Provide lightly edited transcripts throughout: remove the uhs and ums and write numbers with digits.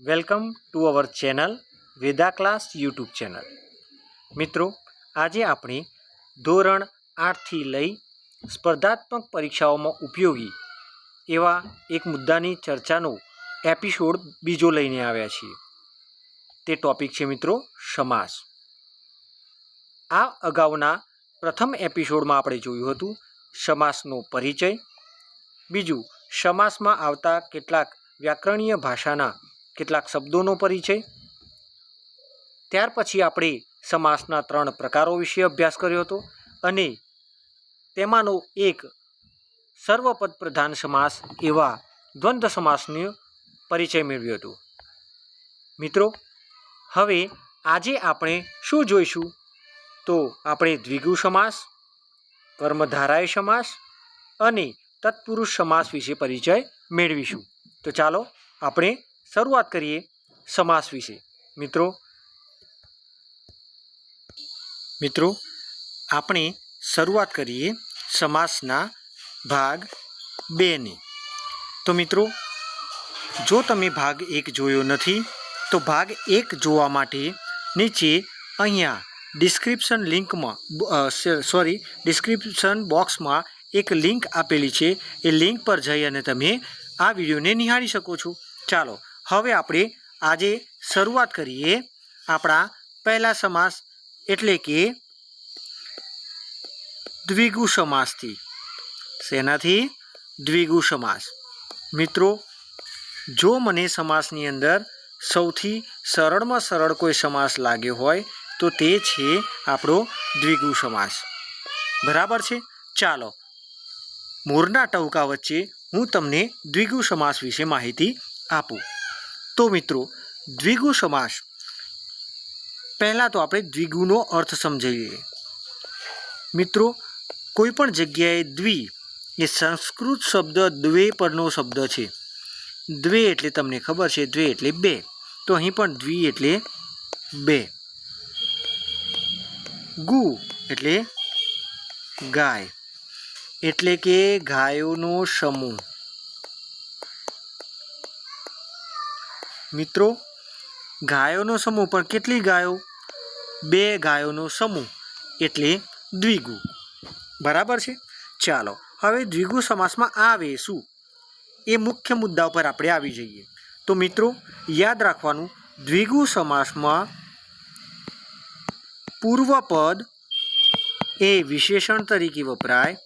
Welcome to our channel Veda class YouTube channel. મિત્રો, આજે આપણે ધોરણ 8થી લઈ સ્પર્ધાત્મક પરીક્ષાઓમાં ઉપયોગી એવા એક મુદ્દાની ચર્ચાનો એપિસોડ બીજો લઈને આવ્યા છીએ। તે ટોપિક છે મિત્રો સમાસ। આ અગાઉના પ્રથમ એપિસોડમાં આપણે જોયું હતું સમાસનો પરિચય, બીજું સમાસમાં આવતા કેટલાક વ્યાકરણીય ભાષાના કેટલાક શબ્દોનો પરિચય, ત્યાર પછી આપણે સમાસના 3 પ્રકારો વિશે અભ્યાસ કર્યો હતો અને તેમાંનો એક સર્વપદ પ્રધાન સમાસ એવા દ્વંદ્વ સમાસનો પરિચય મેળવ્યો હતો। મિત્રો, હવે આજે આપણે શું જોઈશું તો આપણે દ્વિગુ સમાસ, કર્મધારય સમાસ અને તત્પુરુષ સમાસ વિશે પરિચય મેળવીશું। તો ચાલો આપણે શરૂઆત કરીએ સમાસ વિશે। મિત્રો આપણે શરૂઆત કરીએ સમાસના ભાગ 2ની। તો મિત્રો, જો તમે ભાગ 1 જોયો નથી તો ભાગ 1 જોવા માટે નીચે અહીંયા ડિસ્ક્રિપ્શન બોક્સમાં એક લિંક આપેલી છે। એ લિંક પર જઈ અને તમે આ વિડીયોને નિહાળી શકો છો। ચાલો હવે આપણે આજે શરૂઆત કરીએ આપણા પહેલા સમાસ એટલે કે દ્વિગુ સમાસથી। શેનાથી? દ્વિગુ સમાસ। મિત્રો, જો મને સમાસની અંદર સૌથી સરળમાં સરળ કોઈ સમાસ લાગ્યો હોય તો તે છે આપણો દ્વિગુ સમાસ। બરાબર છે? ચાલો મોરના ટહુકા વચ્ચે હું તમને દ્વિગુ સમાસ વિશે માહિતી આપું। તો મિત્રો, દ્વિગુ સમાસ પહેલાં તો આપણે દ્વિગુનો અર્થ સમજાવીએ। મિત્રો, કોઈ પણ જગ્યાએ દ્વિ એ સંસ્કૃત શબ્દ દ્વે પરનો શબ્દ છે। દ્વે એટલે તમને ખબર છે, દ્વે એટલે 2, તો અહીં પણ દ્વિ એટલે 2। ગુ એટલે ગાય, એટલે કે ગાયોનો સમૂહ। મિત્રો, ગાયોનો સમૂહ પણ કેટલી ગાયો? 2 ગાયોનો સમૂહ એટલે દ્વિગુ। બરાબર છે? ચાલો હવે દ્વિગુ સમાસમાં આવે શું એ મુખ્ય મુદ્દા પર આપણે આવી જઈએ। તો મિત્રો, યાદ રાખવાનું, દ્વિગુ સમાસમાં પૂર્વપદ એ વિશેષણ તરીકે વપરાય,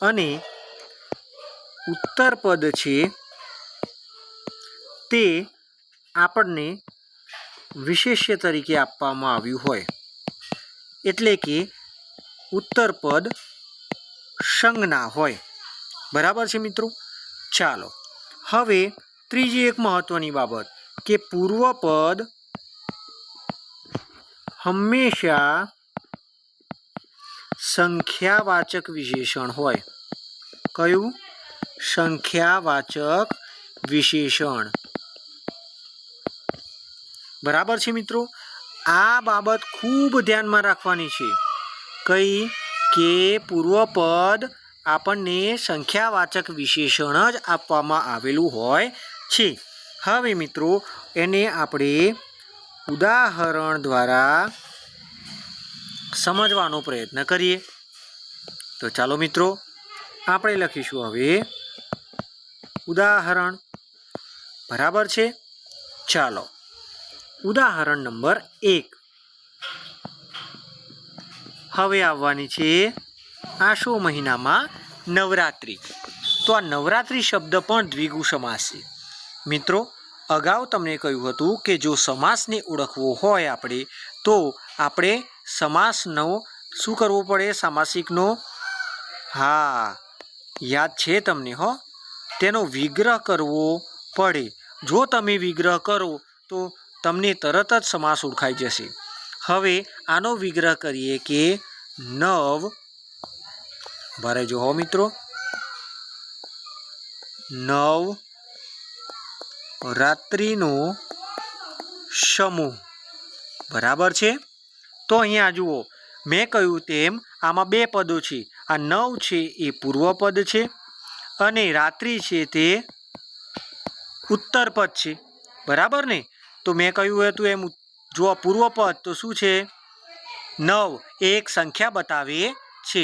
અને ઉત્તરપદ છે તે આપણને વિશેષ્ય તરીકે આપવામાં આવ્યું હોય, એટલે કે ઉત્તરપદ સંજ્ઞા હોય। બરાબર છે મિત્રો? ચાલો હવે ત્રીજી એક મહત્વની બાબત કે પૂર્વપદ હંમેશા સંખ્યાવાચક વિશેષણ હોય। કયું? સંખ્યાવાચક વિશેષણ। બરાબર છે મિત્રો? આ બાબત ખૂબ ધ્યાનમાં રાખવાની છે। કઈ? કે પૂર્વપદ આપણને સંખ્યાવાચક વિશેષણ જ આપવામાં આવેલું હોય છે। હવે મિત્રો, એને આપણે ઉદાહરણ દ્વારા સમજવાનો પ્રયત્ન કરીએ। તો ચાલો મિત્રો, આપણે લખીશું હવે ઉદાહરણ। બરાબર છે? ચાલો ઉદાહરણ નંબર 1 હવે આવવાની છે આસો મહિનામાં નવરાત્રિ। તો આ નવરાત્રિ શબ્દ પણ દ્વિગુ સમાસ છે। મિત્રો, અગાઉ તમને કહ્યું હતું કે જો સમાસને ઓળખવો હોય આપણે તો આપણે સમાસનો શું કરવો પડે? સામાસિકનો, હા યાદ છે તમને હો, તેનો વિગ્રહ કરવો પડે। જો તમે વિગ્રહ કરો તો તમને તરત જ સમાસ ઓળખાઈ જશે। હવે આનો વિગ્રહ કરીએ કે નવ, ભારે જો હો મિત્રો, નવ રાત્રિનો સમૂહ। બરાબર છે? તો અહીંયા જુઓ, મેં કહ્યું તેમ આમાં બે પદો છે. આ 9 છે એ પૂર્વપદ છે અને રાત્રિ છે તે ઉત્તરપદ છે. બરાબર ને? તો મેં કહ્યું હતું એમ જો પૂર્વપદ તો શું છે? 9 એ એક સંખ્યા બતાવે છે.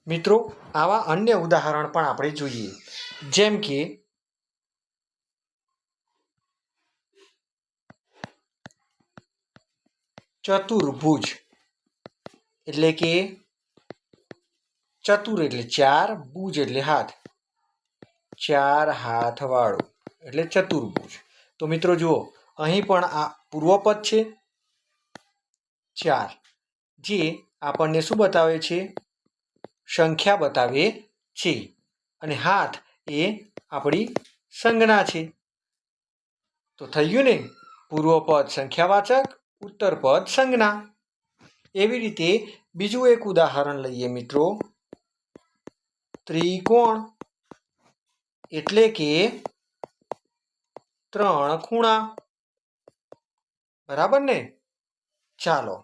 મિત્રો આવા અન્ય ઉદાહરણ પણ આપણે જોઈએ, જેમ કે ચતુર્ભુજ એટલે કે ચતુર એટલે 4, ભુજ એટલે હાથ, 4 હાથ વાળું એટલે ચતુર્ભુજ. તો મિત્રો જુઓ અહીં પણ આ પૂર્વપદ છે 4, જે આપણને શું બતાવે છે? સંખ્યા બતાવે છે. અને હાથ એ આપણી સંજ્ઞા છે. તો થઈ ગયું ને? પૂર્વપદ સંખ્યાવાચક, ઉત્તરપદ સંજ્ઞા. એવી રીતે બીજું એક ઉદાહરણ લઈએ મિત્રો. ત્રિકોણ એટલે કે 3 ખૂણા. બરાબર ને? ચાલો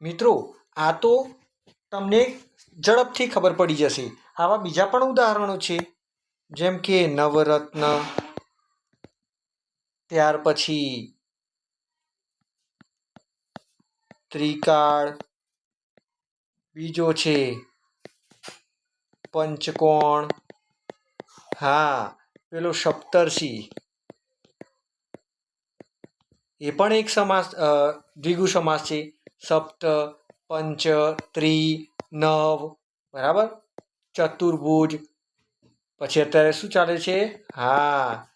મિત્રો, આ તો તમને ઝડપથી ખબર પડી જશે. આવા બીજા પણ ઉદાહરણો છે, જેમ કે નવરત્ન, ત્યાર પછી ત્રિકાળ, બીજો છે પંચકોણ, હા પેલો સપ્તર્ષિ, એ પણ એક સમાસ દ્વિગુ સમાસ છે. સપ્ત, પંચ, ત્રિ, નવ. બરાબર? ચતુર્ભુજ. પછી અત્યારે શું ચાલે છે? હા,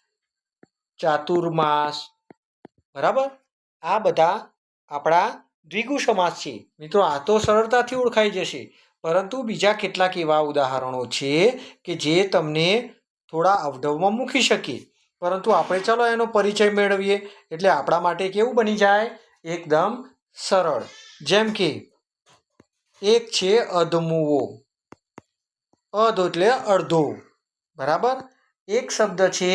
ચાતુર્માસ. બરાબર? આ બધા આપણા દ્વિગુ સમાસ છે. મિત્રો આ તો સરળતાથી ઓળખાઈ જશે, પરંતુ બીજા કેટલાક એવા ઉદાહરણો છે કે જે તમને થોડા અવઢવમાં મૂકી શકે. પરંતુ આપણે ચાલો એનો પરિચય મેળવીએ એટલે આપણા માટે કેવું બની જાય? એકદમ સરળ. જેમ કે એક છે અધમુવો. અધ એટલે અડધો. બરાબર? એક શબ્દ છે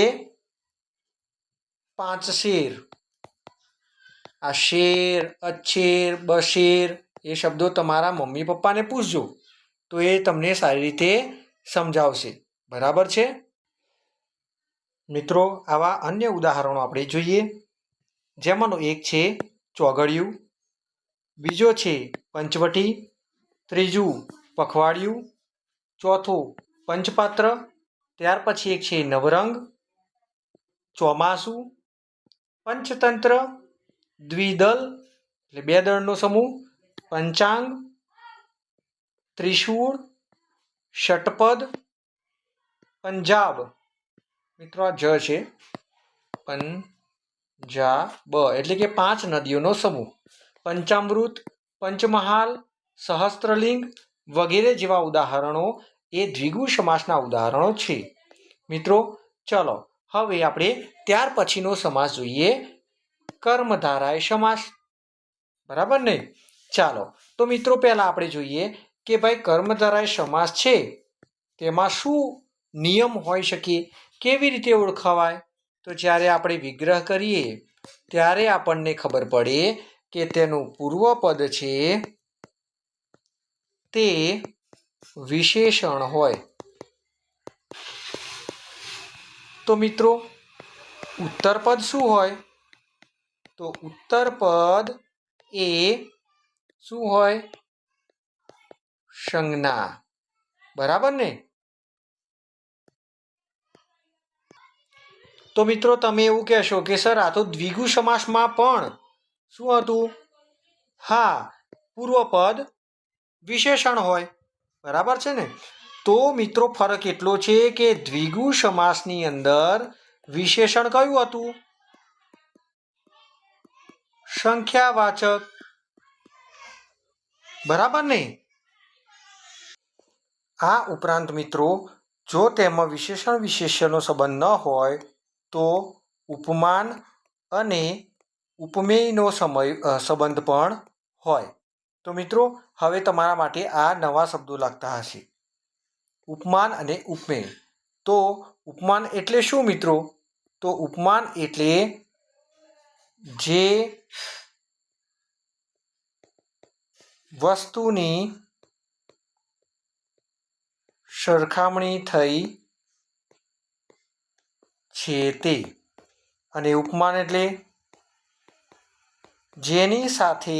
પાંચશેર. આ શેર, અચ્છેર, બશેર એ શબ્દો તમારા મમ્મી પપ્પાને પૂછજો તો એ તમને સારી રીતે સમજાવશે. બરાબર છે? મિત્રો આવા અન્ય ઉદાહરણો આપણે જોઈએ, જેમાંનો એક છે ચોઘડિયું, બીજો છે પંચવટી, ત્રીજું પખવાડિયું, ચોથું પંચપાત્ર, ત્યાર પછી એક છે નવરંગ, ચોમાસું, પંચતંત્ર, દ્વિદલ એટલે 2 દળનો સમૂહ, પંચાંગ, ત્રિશૂળ, ષટપદ, પંજાબ. મિત્રો આ જ છે, પંજાબ એટલે કે 5 નદીઓનો સમૂહ, પંચામૃત, પંચમહાલ, સહસ્ત્રલિંગ વગેરે જેવા ઉદાહરણો એ દ્વિગુ સમાસના ઉદાહરણો છે. મિત્રો ચલો હવે આપણે ત્યાર પછીનો સમાસ જોઈએ, કર્મધારય સમાસ. બરાબર ને? ચાલો તો મિત્રો પહેલા આપણે જોઈએ કે ભાઈ કર્મધારય સમાસ છે તેમાં શું નિયમ હોઈ શકે, કેવી રીતે ઓળખાવાય? તો જ્યારે આપણે વિગ્રહ કરીએ ત્યારે આપણને ખબર પડે કે તેનું પૂર્વપદ છે તે વિશેષણ હોય. તો મિત્રો ઉત્તરપદ શું હોય? તો ઉત્તરપદ એ શું હોય? સંજ્ઞા. બરાબર ને? તો મિત્રો તમે એવું કહેશો કે સર આ તો દ્વિગુ સમાસમાં પણ શું હતું? હા, પૂર્વપદ વિશેષણ હોય. બરાબર છે ને? તો મિત્રો ફરક એટલો છે કે દ્વિગુ સમાસની અંદર વિશેષણ કયું હતું? સંખ્યાવાચક. બરાબર ને? આ ઉપરાંત મિત્રો જો તેમાં વિશેષણ વિશેષ્યનો સંબંધ ન હોય તો ઉપમાન અને ઉપમેયનો સંબંધ પણ હોય. તો મિત્રો હવે તમારા માટે આ નવા શબ્દો લાગતા હશે, ઉપમાન અને ઉપમેય. તો ઉપમાન એટલે શું મિત્રો? તો ઉપમાન એટલે જે વસ્તુની સરખામણી થઈ છે તે. અને ઉપમાન એટલે જેની સાથે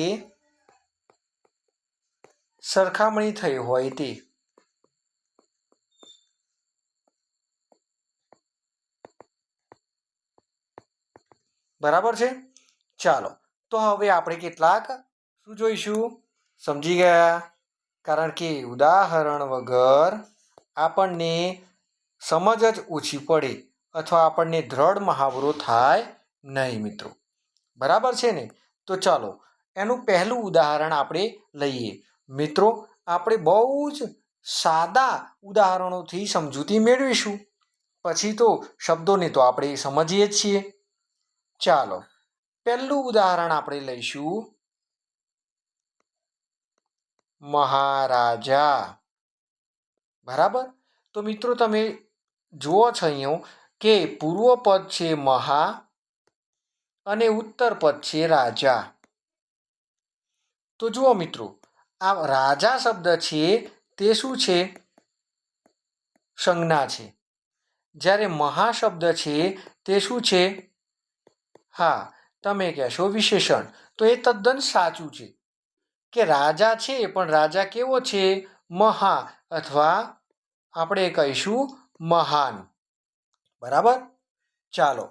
સરખામણી થઈ હોય તે. બરાબર છે. ચાલો તો હવે આપણે કેટલાક શું જોઈશું? સમજી ગયા? કારણ કે ઉદાહરણ વગર આપણને સમજ જ ઓછી પડે અથવા આપણને દ્રઢ મહાવરો થાય નહીં મિત્રો. બરાબર છે ને? તો ચાલો એનું પહેલું ઉદાહરણ આપણે લઈએ. મિત્રો આપણે બહુ જ સાદા ઉદાહરણોથી સમજૂતી મેળવીશું. પછી તો શબ્દોને તો આપણે સમજીએ જ છીએ. ચાલો પહેલું ઉદાહરણ આપણે લઈશું મહારાજા. બરાબર? તો મિત્રો તમે જુઓ છો અહીંયા કે પૂર્વ પદ છે મહા અને ઉત્તર પદ છે રાજા. તો જુઓ મિત્રો, આ રાજા શબ્દ છે તે શું છે? સંજ્ઞા છે. જ્યારે મહા શબ્દ છે તે શું છે? હા, તમે કહેશો વિશેષણ. તો એ તદ્દન સાચું છે કે રાજા છે, પણ રાજા કેવો છે? મહા અથવા આપણે કહીશું મહાન. બરાબર? ચાલો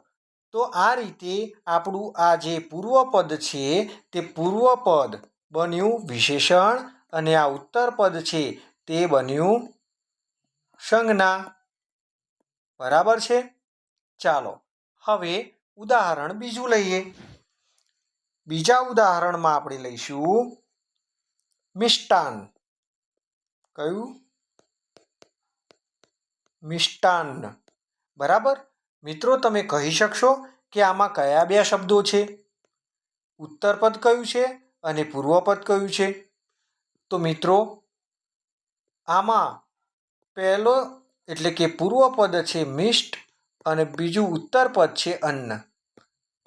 તો આ રીતે આપણું આ જે પૂર્વપદ છે તે પૂર્વપદ બન્યું વિશેષણ અને આ ઉત્તરપદ છે તે બન્યું સંજ્ઞા. બરાબર છે? ચાલો હવે ઉદાહરણ બીજું લઈએ. બીજા ઉદાહરણમાં આપણે લઈશું મિષ્ટાન. કયું? મિષ્ટાન. બરાબર? મિત્રો તમે કહી શકશો કે આમાં કયા બે શબ્દો છે? ઉત્તરપદ કયું છે અને પૂર્વપદ કયું છે? તો મિત્રો આમાં પહેલો એટલે કે પૂર્વપદ છે મિષ્ટ અને બીજું ઉત્તરપદ છે અન્ન.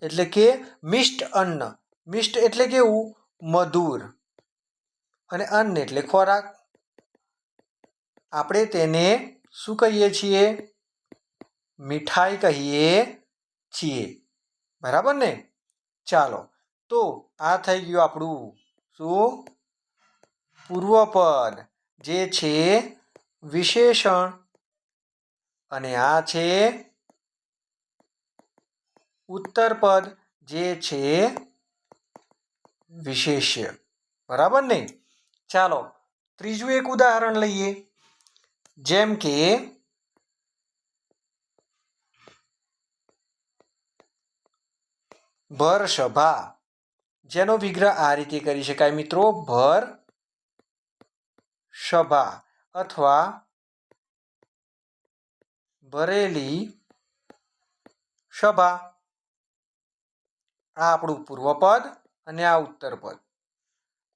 એટલે કે મિષ્ટ અન્ન. મિષ્ટ એટલે કેવું? મધુર. અને અન્ન એટલે ખોરાક. આપણે તેને શું કહીએ છીએ? મીઠાઈ કહીએ છીએ. બરાબર ને? ચાલો તો આ થઈ ગયું આપણું શું? પૂર્વપદ જે છે વિશેષણ અને આ છે ઉત્તરપદ જે છે વિશેષ્ય. બરાબર ને? ચાલો ત્રીજું એક ઉદાહરણ લઈએ. જેમ કે ભર સભા, જેનો વિગ્રહ આ રીતે કરી શકાય મિત્રો, ભર સભા અથવા ભરેલી સભા. આ આપણું પૂર્વપદ અને આ ઉત્તરપદ.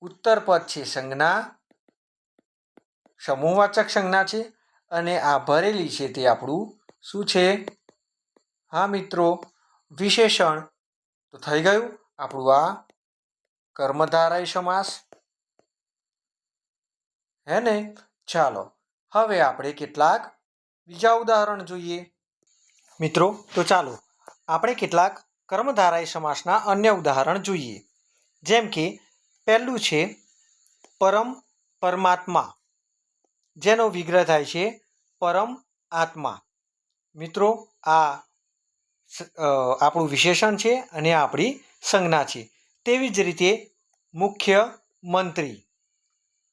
ઉત્તરપદ છે સંજ્ઞા, સમૂહવાચક સંજ્ઞા છે, અને આ ભરેલી છે તે આપણું શું છે? હા મિત્રો, વિશેષણ. તો થઈ ગયું આપણું આ કર્મધારય સમાસ. હે ને? ચાલો હવે આપણે કેટલાક બીજા ઉદાહરણ જોઈએ. મિત્રો તો ચાલો આપણે કેટલાક કર્મધારય સમાસના અન્ય ઉદાહરણ જોઈએ. જેમ કે પહેલું છે પરમ પરમાત્મા, જેનો વિગ્રહ થાય છે પરમ આત્મા. મિત્રો આ આપણું વિશેષણ છે અને આપણી સંજ્ઞા છે. તેવી જ રીતે મુખ્ય મંત્રી,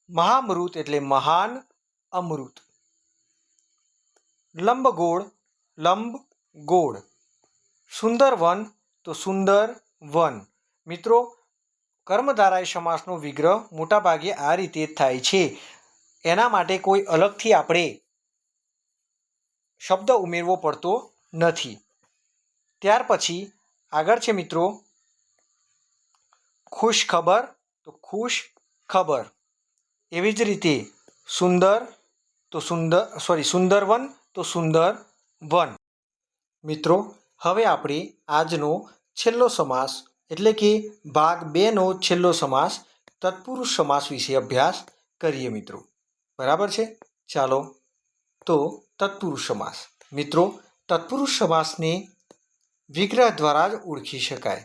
મહામૃત એટલે મહાન અમૃત. લંબગોળ, લંબ ગોળ. સુંદર વન તો સુંદર વન. મિત્રો કર્મધારય સમાસનો વિગ્રહ મોટાભાગે આ રીતે થાય છે. એના માટે કોઈ અલગથી આપણે શબ્દ ઉમેરવો પડતો નથી. ત્યાર પછી આગળ છે મિત્રો ખુશ ખબર તો ખુશ ખબર. એવી જ રીતે સુંદર તો સુંદર વન તો સુંદર વન. મિત્રો હવે આપણે આજનો છેલ્લો સમાસ એટલે કે ભાગ 2નો છેલ્લો સમાસ તત્પુરુષ સમાસ વિશે અભ્યાસ કરીએ મિત્રો. બરાબર છે. ચાલો તો તત્પુરુષ સમાસ. મિત્રો, તત્પુરુષ સમાસને વિગ્રહ દ્વારા જ ઓળખી શકાય.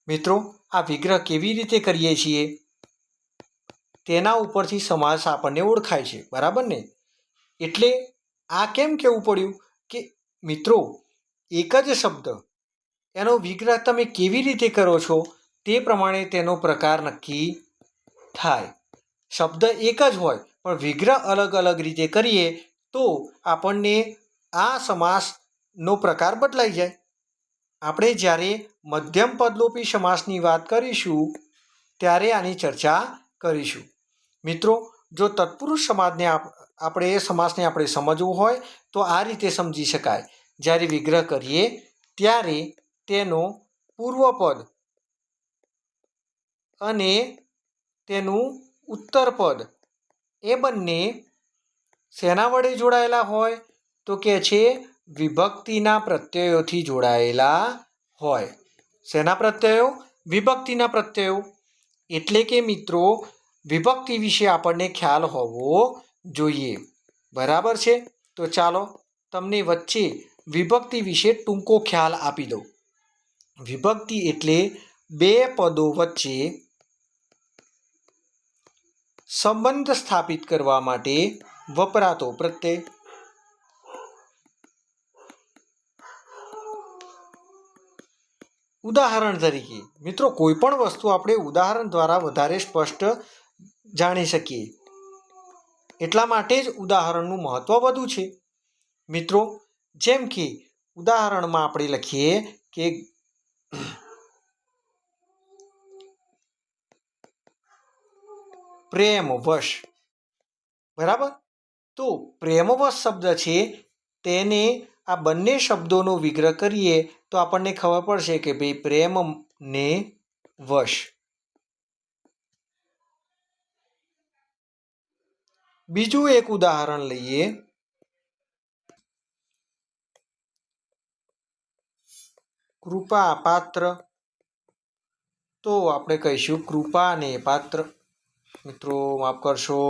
મિત્રો, આ વિગ્રહ કેવી રીતે કરીએ છીએ તેના ઉપરથી સમાસ આપણને ઓળખાય છે. બરાબર ને? એટલે આ કેમ કહેવું પડ્યું કે મિત્રો, એક જ શબ્દ એનો વિગ્રહ તમે કેવી રીતે કરો છો તે પ્રમાણે તેનો પ્રકાર નક્કી થાય. શબ્દ એક જ હોય પણ વિગ્રહ અલગ અલગ રીતે કરીએ તો આપણને આ સમાસનો પ્રકાર બદલાઈ જાય. આપણે જ્યારે મધ્યમ પદલોપી સમાસની વાત કરીશું ત્યારે આની ચર્ચા કરીશું. મિત્રો, જો તત્પુરુષ સમાસને આપણે સમજવું હોય તો આ રીતે સમજી શકાય. જ્યારે વિગ્રહ કરીએ ત્યારે તેનો પૂર્વપદ અને તેનું ઉત્તરપદ એ બંને શેના વડે જોડાયેલા હોય તો કે છે વિભક્તિના પ્રત્યયોથી જોડાયેલા હોય. શેના પ્રત્યયો? વિભક્તિના પ્રત્યયો. એટલે કે મિત્રો, વિભક્તિ વિશે આપણને ખ્યાલ હોવો જોઈએ. બરાબર છે. તો ચાલો તમને વચ્ચે વિભક્તિ વિશે ટૂંકો ખ્યાલ આપી દઉં. વિભક્તિ એટલે બે પદો વચ્ચે સંબંધ સ્થાપિત કરવા માટે વપરાતો પ્રત્યય. ઉદાહરણ તરીકે મિત્રો, કોઈ પણ વસ્તુ આપણે ઉદાહરણ દ્વારા વધારે સ્પષ્ટ જાણી શકીએ. એટલા માટે જ ઉદાહરણનું મહત્વ વધુ છે. મિત્રો, જેમ કે ઉદાહરણમાં આપણે લખીએ કે પ્રેમવશ. બરાબર? તો પ્રેમવશ શબ્દ છે તેને આ બંને શબ્દોનો વિગ્રહ કરીએ તો આપણને ખબર પડશે કે ભાઈ પ્રેમને વશ. બીજું એક ઉદાહરણ લઈએ. કૃપા પાત્ર. તો આપણે કહીશું કૃપાને પાત્ર. મિત્રો માફ કરશો,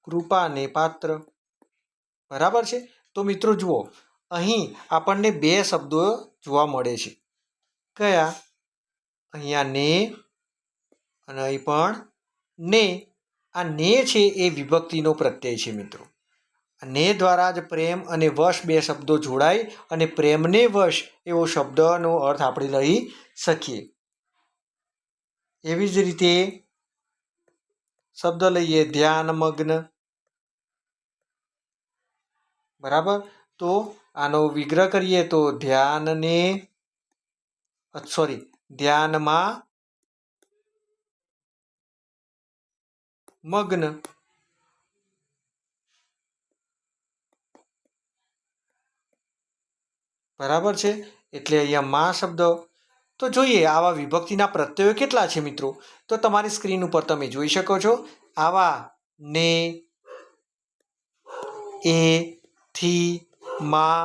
કૃપાને પાત્ર. બરાબર છે. તો મિત્રો જુઓ, અહીં આપણને બે શબ્દો જોવા મળે છે. કયા? અહીંયા ને અને અહીં પણ ને. આ ને છે એ વિભક્તિનો પ્રત્યય છે મિત્રો. ને દ્વારા જ પ્રેમ અને વશ બે શબ્દો જોડાય અને પ્રેમને વશ એવો શબ્દનો અર્થ આપણે લઈ શકીએ. એવી જ રીતે શબ્દ લઈએ ધ્યાનમગ્ન. બરાબર? તો આનો વિગ્રહ કરીએ તો ધ્યાનમાં મગ્ન. બરાબર છે. એટલે અહીંયા માં શબ્દ. તો જોઈએ આવા વિભક્તિના પ્રત્યયો કેટલા છે મિત્રો. તો તમારી સ્ક્રીન ઉપર તમે જોઈ શકો છો. આવા ને, એ, થી, માં,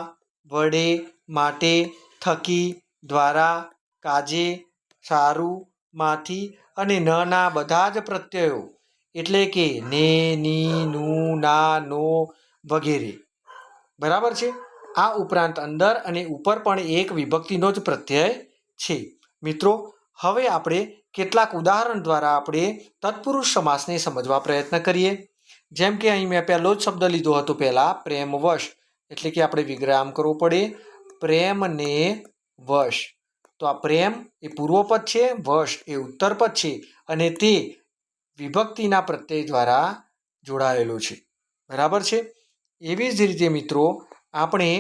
વડે, માટે, થકી, દ્વારા, કાજે, સારું, માંથી અને નના બધા જ પ્રત્યયો એટલે કે ને, ની, નું, ના, નો વગેરે. બરાબર છે. આ ઉપરાંત અંદર અને ઉપર પણ એક વિભક્તિનો જ પ્રત્યય છે. મિત્રો, હવે આપણે કેટલાક ઉદાહરણ દ્વારા આપણે તત્પુરુષ સમાસને સમજવા પ્રયત્ન કરીએ. જેમ કે અહીં મેં પહેલો જ શબ્દ લીધો હતો પહેલાં પ્રેમવશ. એટલે કે આપણે વિગ્રહ આમ કરવો પડે પ્રેમને વશ. તો આ પ્રેમ એ પૂર્વપદ છે, વશ એ ઉત્તરપદ છે અને તે વિભક્તિના પ્રત્યય દ્વારા જોડાયેલો છે. બરાબર છે. એવી જ રીતે મિત્રો આપણે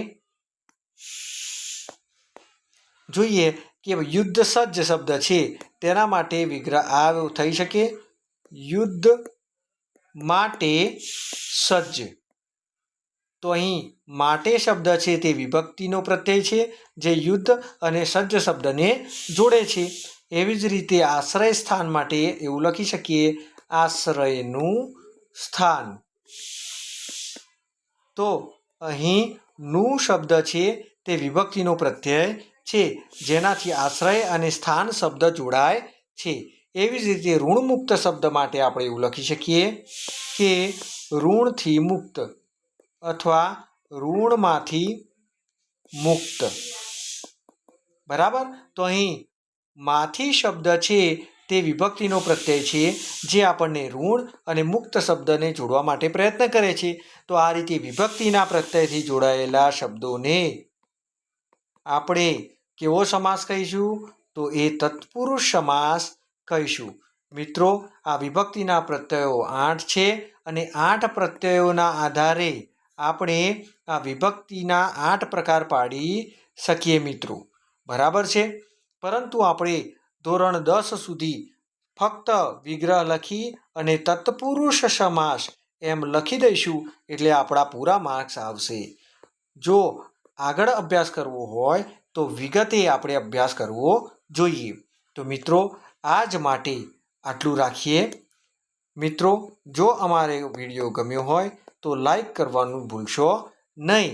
જોઈએ કે યુદ્ધ સજ્જ શબ્દ છે તેના માટે વિગ્રહ આ થઈ શકે યુદ્ધ માટે સજ્જ. તો અહીં માટે શબ્દ છે તે વિભક્તિનો પ્રત્યય છે જે યુદ્ધ અને સજ્જ શબ્દને જોડે છે. એવી જ રીતે આશ્રય સ્થાન માટે એવું લખી શકીએ આશ્રયનું સ્થાન. તો અહીં નું શબ્દ છે તે વિભક્તિનો પ્રત્યય છે જેનાથી આશ્રય અને સ્થાન શબ્દ જોડાય છે. એવી જ રીતે ઋણમુક્ત શબ્દ માટે આપણે એવું લખી શકીએ કે ઋણથી મુક્ત અથવા ઋણમાંથી મુક્ત. બરાબર. તો અહીં માંથી શબ્દ છે તે વિભક્તિનો પ્રત્યય છે જે આપણને ઋણ અને મુક્ત શબ્દને જોડવા માટે પ્રયત્ન કરે છે. તો આ રીતે વિભક્તિના પ્રત્યયથી જોડાયેલા શબ્દોને આપણે કેવો સમાસ કહીશું? તો એ તત્પુરુષ સમાસ કહીશું. મિત્રો, આ વિભક્તિના પ્રત્યયો 8 છે અને 8 પ્રત્યયોના આધારે આપણે આ વિભક્તિના 8 પ્રકાર પાડી શકીએ મિત્રો. બરાબર છે. પરંતુ આપણે ધોરણ 10 સુધી ફક્ત વિગ્રહ લખી અને તત્પુરુષ સમાસ એમ લખી દઈશું એટલે આપણા પૂરા માર્ક્સ આવશે. જો આગળ અભ્યાસ કરવો હોય તો વિગતે આપણે અભ્યાસ કરવો જોઈએ. તો મિત્રો, આજ માટે આટલું રાખીએ. મિત્રો, જો અમારે વિડીયો ગમ્યો હોય તો લાઈક કરવાનું ભૂલશો નહીં.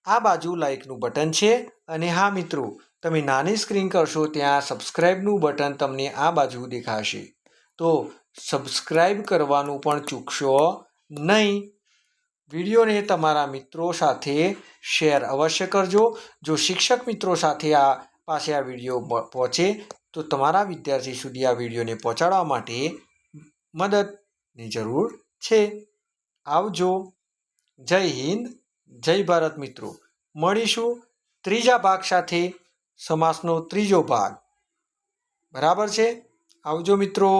આ બાજુ લાઈકનું બટન છે અને હા મિત્રો, તમે નાની સ્ક્રીન કરશો ત્યાં સબસ્ક્રાઈબનું બટન તમને આ બાજુ દેખાશે. તો સબસ્ક્રાઈબ કરવાનું પણ ચૂકશો નહીં. વિડીયોને તમારા મિત્રો સાથે શેર અવશ્ય કરજો. જો શિક્ષક મિત્રો સાથે પાસે આ વિડીયો પહોંચે તો તમારા વિદ્યાર્થી સુધી આ વિડીયોને પહોંચાડવા માટે મદદની જરૂર છે. આવજો. જય હિન્દ, જય ભારત મિત્રો. મળીશું ત્રીજા ભાગ સાથે, સમાસનો ત્રીજો ભાગ. બરાબર છે. આવજો મિત્રો.